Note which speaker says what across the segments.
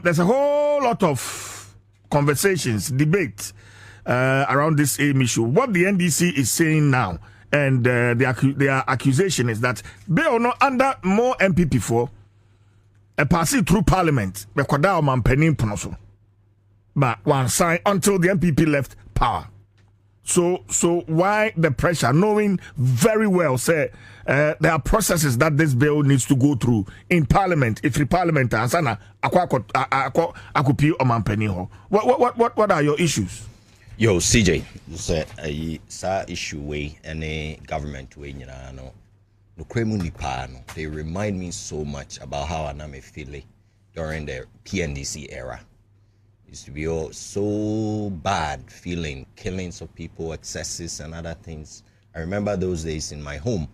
Speaker 1: there's a whole lot of conversations, debate around this same issue. What the NDC is saying now, and their accusation is that bill no under more MPP for a passing through Parliament, but one sign until the MPP left power. So why the pressure, knowing very well, say there are processes that this bill needs to go through in Parliament. If the Parliament ansana akupi omampeni ho. What are your issues?
Speaker 2: Yo, CJ, sa issue way any government way no kremu nipa no. They remind me so much about how Aname feel during the PNDC era. Used to be all so bad feeling, killings of people, excesses and other things. I remember those days in my home.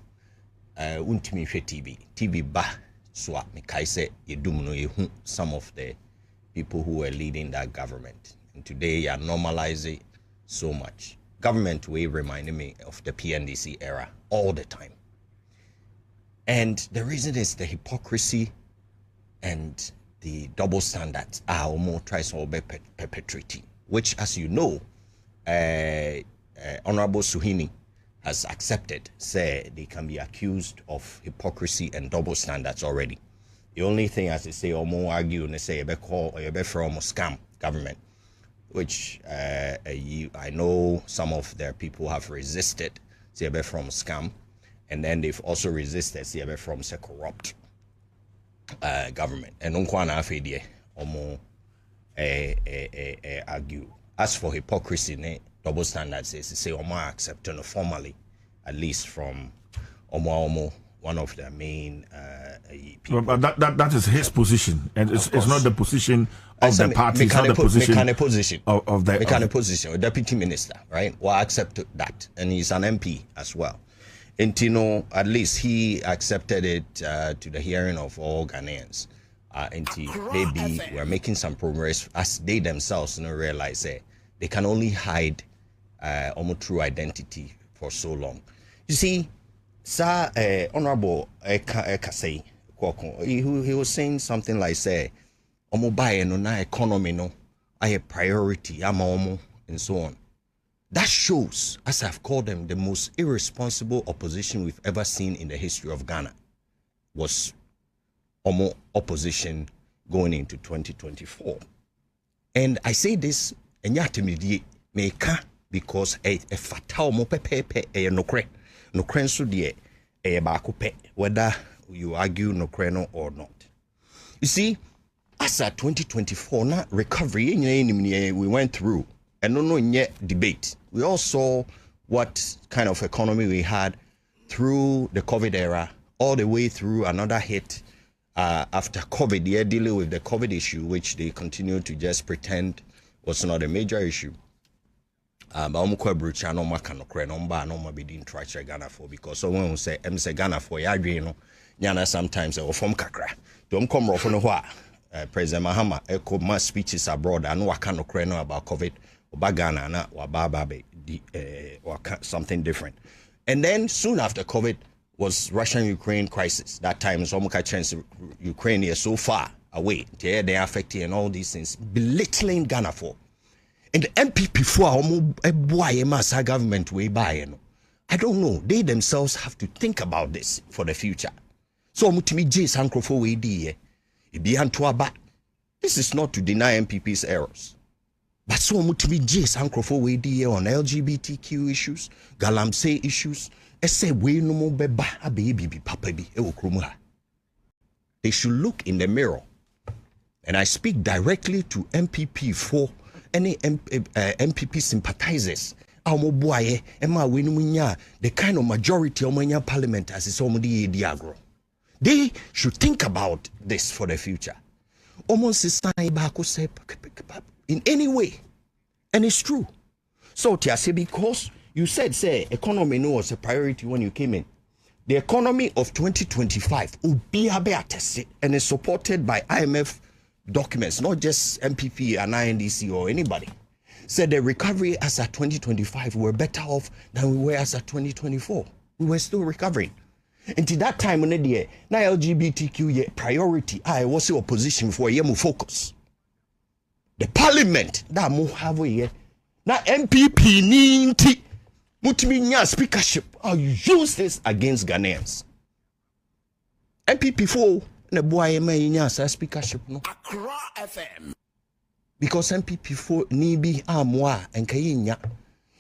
Speaker 2: Untimi TV ba swap me kaise yedum no yehu some of the people who were leading that government. And today you are normalizing so much. Government way reminding me of the PNDC era all the time. And the reason is the hypocrisy and the double standards are almost tries to be perpetrating, which, as you know, Honorable Suhini has accepted, say they can be accused of hypocrisy and double standards already. The only thing, as they say, or more argue, and they say, from scam government, which I know some of their people have resisted, say, from scam, and then they've also resisted, say, from say, corrupt government. And unkwana afedie omo argue. As for hypocrisy, double standards is to say omo accept formally, at least from omo one of the main people.
Speaker 1: But that is his position, and it's not the position of the party. It's not the position of the
Speaker 2: position, deputy minister, right? Well, accept that, and he's an MP as well. And you know, at least he accepted it to the hearing of all Ghanaians. And maybe we're making some progress as they themselves realize they can only hide almost true identity for so long. You see, Sir Honorable Ekase Kwoko, he was saying something like, say, Omo bae no na economy no, a priority, ama omo, and so on. That shows, as I've called them, the most irresponsible opposition we've ever seen in the history of Ghana was Omo opposition going into 2024. And I say this, and yatimidi meka because a fatal mo pepe a nokre so de a bakupe, whether you argue nokreno or not. You see, as at 2024, na recovery we went through. And no yet debate. We all saw what kind of economy we had through the COVID era, all the way through another hit after COVID. They're dealing with the COVID issue, which they continue to just pretend was not a major issue. But I'm quite brutal. No, be doing trash Ghana for because someone will say, "I'm say Ghana for ya, you know." Yana sometimes or from Kakra. Don't come off on what President Mahama echo my speeches abroad. I know I can't know about COVID. Bagana na wabababe or something different. And then soon after COVID was Russian-Ukraine crisis. That time is almost a chance Ukraine is so far away. They are affecting and all these things, belittling Ghana for. And the MPP for a government way by. I don't know. They themselves have to think about this for the future. So mutimi J Sankrofo we di this is not to deny MPP's errors. But so mutimi J Sankrofo we di on LGBTQ issues, galamsey issues. Ese we no mo beba abebi papa bi e okromha. They should look in the mirror. And I speak directly to MPP for any MPP sympathizers. The kind of majority of parliament as is diagro. They should think about this for the future. Almost in any way. And it's true. So because you said economy was a priority when you came in. The economy of 2025 will be tested and is supported by IMF documents, not just MPP and INDC or anybody. Said the recovery as at 2025 were better off than we were as at 2024. We were still recovering. Until that time, when the LGBTQ priority, I was in opposition for a focus. the parliament that mo have here. Now MPP ninti mutimi nya speakership. I'll use this against Ghanaians. MPP for ne boy may nya speakership no.
Speaker 3: Accra FM.
Speaker 2: Because MPP for ni bi amwa and kayinya.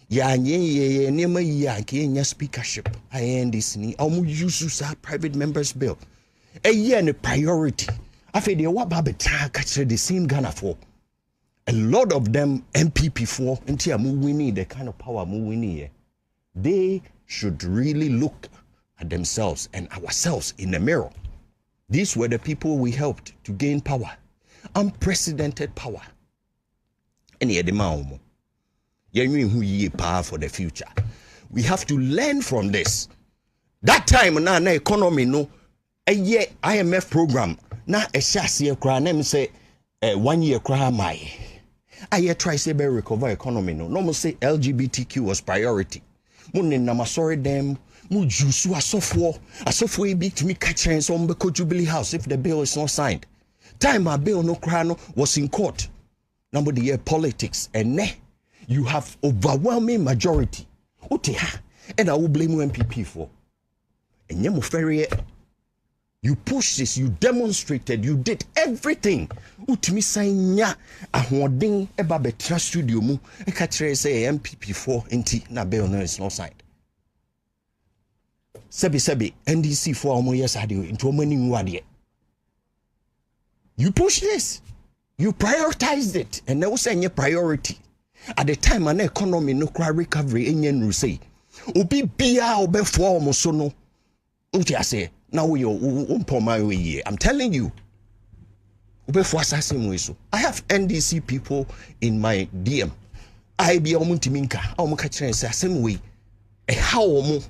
Speaker 2: Ya nye nema ya kenya speakership. I end this ni. Omu use private members bill. A year and a priority. I feel they wa ba betra the same Ghana for. A lot of them MPP for until we need the kind of power we need. They should really look at themselves and ourselves in the mirror. These were the people we helped to gain power, unprecedented power. And yet the man, who ye power for the future. We have to learn from this. That time na economy no a year IMF program na a shasi cry name say 1 year cry my. I try say be recover economy no. No say LGBTQ was priority. Munne na masori them mu juice asofo be to me catch and some be Jubilee House if the bill is not signed. Time my bill no cry no was in court. Number the year politics and ne you have overwhelming majority. Ote ha and I will blame MPP for. And you pushed this, you demonstrated, you did everything. Utimi sanya ahoden eba betra studio mu e ka kire say MPP for enti na bill no is not signed. Sebi NDC for omo yes ade into omani nwade. You pushed this. You prioritized it and there was any priority. At the time an economy no cry recovery enye nru say. Obi bia obefo omo so no. Uti ase now we I'm telling you. I have NDC people in my DM. I be omuntiminka. Omo ka kire say same way. E how omo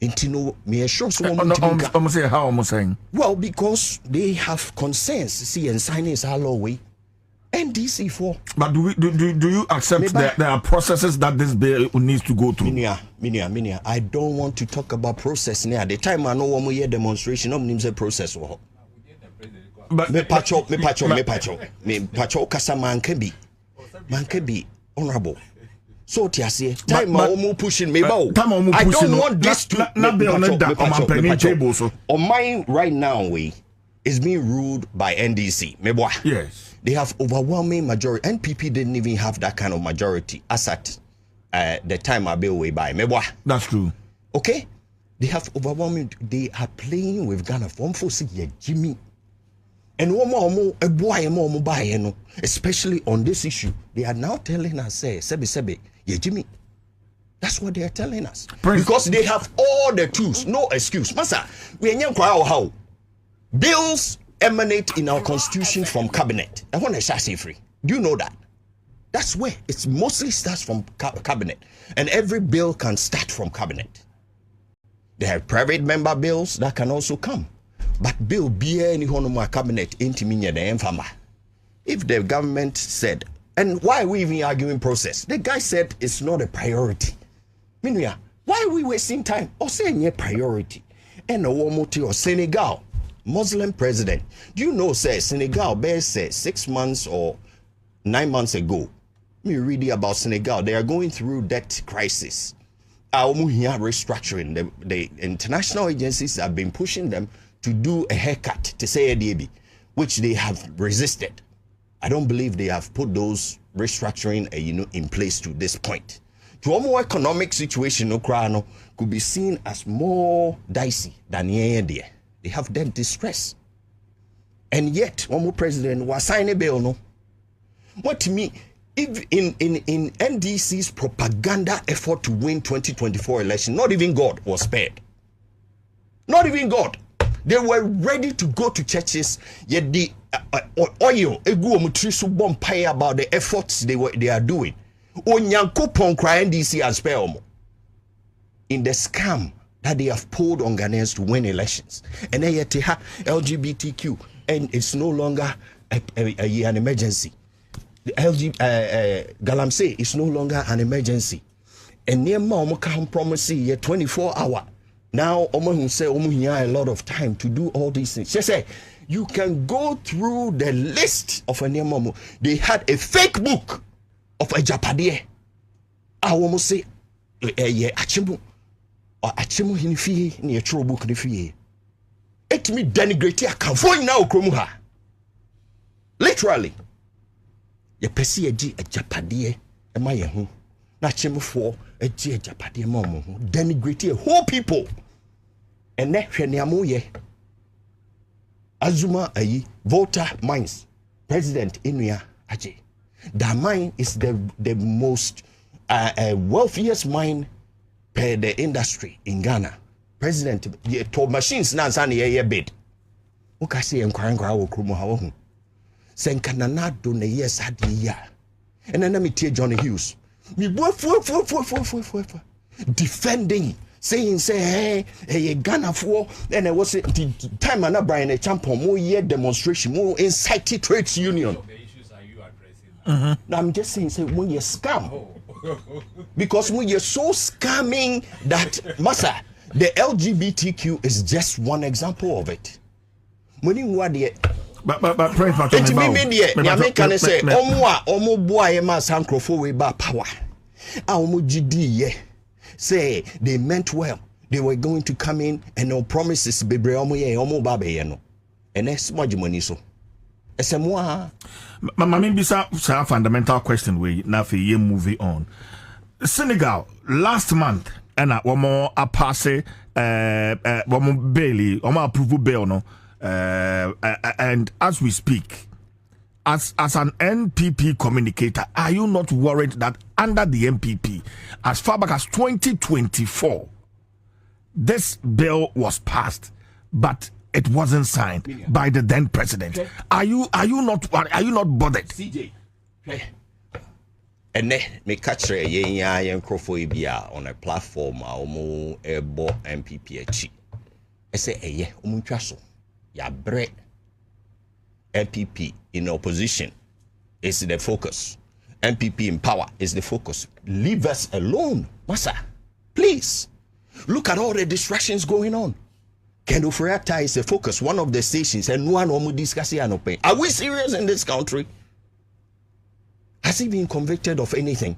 Speaker 2: intino me sure so
Speaker 1: omo say how omo saying.
Speaker 2: Well, because they have concerns. See, and signing is our way. NDC for. But
Speaker 1: do you accept that there are processes that this bill needs to go through?
Speaker 2: Minia. I don't want to talk about process now. At the time I know one more year demonstration, no name say process. But me pacho kasa man can be honorable. So tiase time omo pushing me ba. I don't want this to
Speaker 1: not be on the table. So
Speaker 2: on mine right now is being ruled by NDC.
Speaker 1: Yes.
Speaker 2: They have overwhelming majority. NPP didn't even have that kind of majority as at the time I bill way by.
Speaker 1: That's true.
Speaker 2: Okay? They have overwhelming. They are playing with Ghana from for Jimmy. And one more a boy more buy, especially on this issue. They are now telling us, say, Sebi, Jimmy. That's what they are telling us. Because they have all the tools. No excuse. Masa, we ain't how bills emanate in our constitution from cabinet. I want to say free. Do you know that? That's where it mostly starts from cabinet. And every bill can start from cabinet. They have private member bills that can also come. But bill be any honor cabinet intiminia the infama. If the government said, and why are we even arguing process? The guy said it's not a priority. Meanwhile, why are we wasting time? Or saying a priority? And a woman or Senegal. Muslim president. Do you know, say Senegal, say 6 months or 9 months ago, me reading about Senegal, they are going through debt crisis. Restructuring. The international agencies have been pushing them to do a haircut to say ADB, which they have resisted. I don't believe they have put those restructuring in place to this point. To a more economic situation, could be seen as more dicey than the idea. They have debt distress. And yet, one more president was signing a bill, no? What to me, if in NDC's propaganda effort to win 2024 election, not even God was spared. Not even God. They were ready to go to churches, yet the oil, about the efforts they are doing. Onyankopon cry NDC and spare in the scam that they have pulled on Ghanaians to win elections. And then yet LGBTQ, and it's no longer an emergency. The Galamsey is no longer an emergency. And near Mama can promise you 24 hours. Now Omo say Omo a lot of time to do all these things. She say You can go through the list of Anyamamu. They had a fake book of a Japadier. I almost say, Achimu or Achimu Hinifi, near true book Nifi. It me denigrate a convoy now, Kromuha. Literally, ye pesi a Japadier, a Maya who, Nachimu for a Japadier Momo, denigrate a whole people. And then, Sheniamu Azuma Ayi, Volta Mines, President Inuya Aje. That mine is the most wealthiest mine per the industry in Ghana. President, the told machines Nansani a bid. Ukasi and Kranga will Krumo Hawahu. Senkanana do ne yes had the year. And then let me tell Johnny Hughes. Me defending. Saying hey Ghana for and I was the time and Brian a champion more year demonstration more incited trades union.
Speaker 3: The issues are you addressing?
Speaker 2: Now I'm just saying when you scam because when you're so scamming that massa the LGBTQ is just one example of it. When you what the
Speaker 1: but pray for
Speaker 2: it me can say omo boy ma sankrofo we ba power a omo gidi say they meant well. They were going to come in and no promises be omo babe no. And that's much money so. Esemwa.
Speaker 1: Mama bisa a fundamental question we na for ye movie on. Senegal last month and one more a pass one more Bailey, one more approval bill no. And as we speak, as an NPP communicator, are you not worried that under the NPP, as far back as 2024, this bill was passed, but it wasn't signed by the then president? Okay. Are you not bothered?
Speaker 2: CJ, and then me catch a on a platform omo ebo NPP achi. I say omunchaso ya bre NPP in opposition is the focus. NPP in power is the focus. Leave us alone, Massa. Please. Look at all the distractions going on. Kendo Freata is the focus, one of the stations, and one omu discussing and open. Are we serious in this country? Has he been convicted of anything?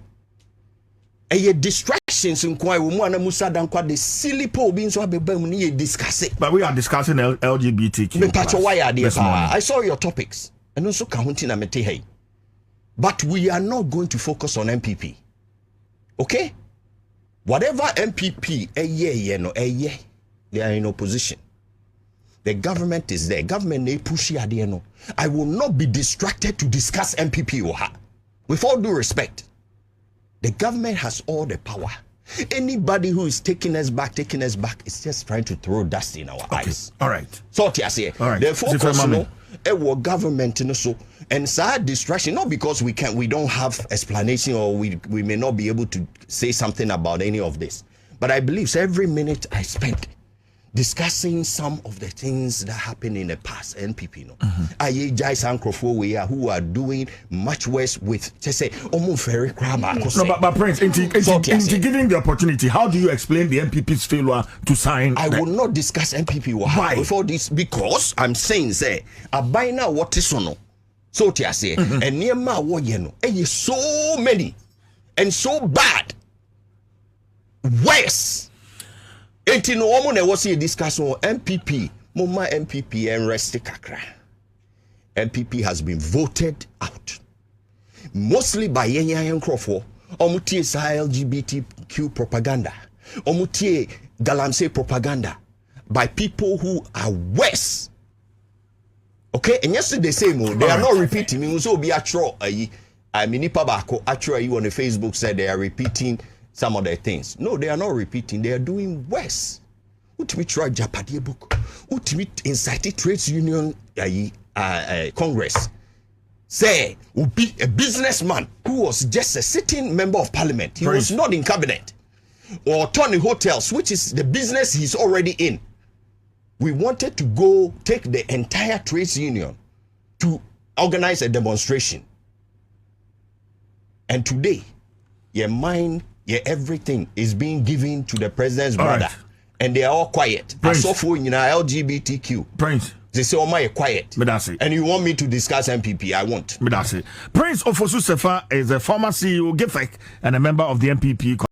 Speaker 2: Distractions in Kwai Wumana Musa Dankwa the silly po being so discussing.
Speaker 1: But we are discussing LGBTQ.
Speaker 2: I saw your topics and also Kahuntina Metehei. But we are not going to focus on MPP. Okay? Whatever MPP, they are in opposition. The government is there. Government they push here. I will not be distracted to discuss MPP or her. With all due respect. The government has all the power. Anybody who is taking us back is just trying to throw dust in our eyes.
Speaker 1: All right.
Speaker 2: So the focus no government so and sad distraction, not because we don't have explanation or we may not be able to say something about any of this. But I believe every minute I spent discussing some of the things that happened in the past. NPP who are doing much worse with just say almost very
Speaker 1: but Prince, into giving the opportunity, how do you explain the MPP's failure to sign?
Speaker 2: I will not discuss MPP before this because I'm saying say abina what is no so say and near ma so many and so bad worse. Enti no omo na wo se discuss on MPP, mama MPP and rest kakra. MPP has been voted out. Mostly by Yenya Nkrofo, omutie sa LGBTQ propaganda. Omutie galamse propaganda by people who are worse. Okay, and yesterday say they are not repeating. Me so be atro ayi. I mean nipa bako atro ayi on the Facebook said they are repeating some of the things. No, they are not repeating. They are doing worse. Ultimate try Japadi book. Ultimate incited trades union Congress. Say, would be a businessman who was just a sitting member of parliament. He was not in cabinet. Or Tony Hotels, which is the business he's already in. We wanted to go take the entire trades union to organize a demonstration. And today, your mind, everything is being given to the president's brother. Right. And they are all quiet.
Speaker 1: Prince.
Speaker 2: So for LGBTQ.
Speaker 1: Prince.
Speaker 2: They say, oh my, quiet.
Speaker 1: Me that's it.
Speaker 2: And you want me to discuss MPP? I won't.
Speaker 1: Me that's it. Prince Ofosu Sefah is a former CEO, GIFEC, and a member of the MPP.